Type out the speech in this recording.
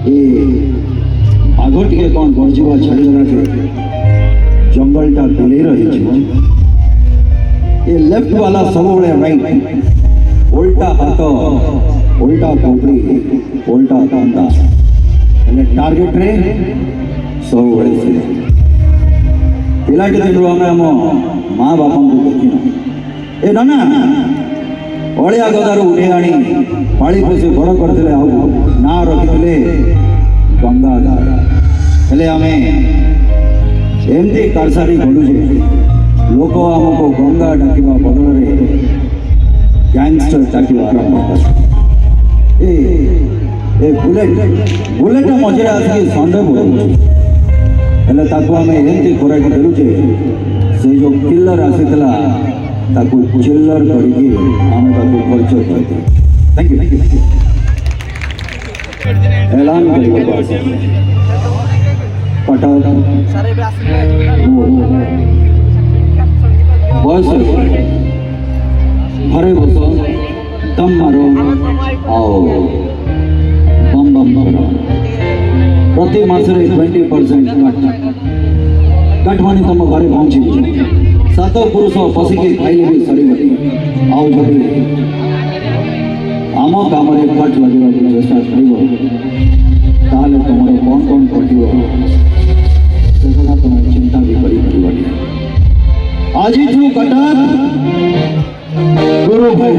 ए आगो टिके कौन गड़जा छाड़ीगला के जंगलटा बिले रही ये लेफ्ट वाला सब राइट उल्टा हाथ उल्टा खोपड़ी उल्टा कांदा टार्गेट रे सब पिलाटे दिन आम आम माँ बापा को देखिन ए नाना अलिया गदारू उठे आनी पाली पोषे बड़ करते ना रखी गंगाधर हेले आम एमती कारसारी बोलुचे लोक आमको गंगा डाकिबा बदल गैंगस्टर डाकिबा आरंभ कर ए बुलेट बुलेट मझे आसिक संडे बोलुचे हेले ताकू आम एमती खोराक देलुचे से जो किलर आसीला ताकू चिल्लर करके आम ताकू परिचय करते थैंक यू ऐलान करिए पटाव बस हरे बस दम मारो आओ बम बम करो प्रति मासरे 20% काठवाणी तुम घरे पहुंची सात पुरुष पशिकी खाइले भी सर आउ जब आम कम कट लगे चेष्टा कर तुम कौन कौन कटो से तुम चिंता भी कर आज कटक गुरु भाई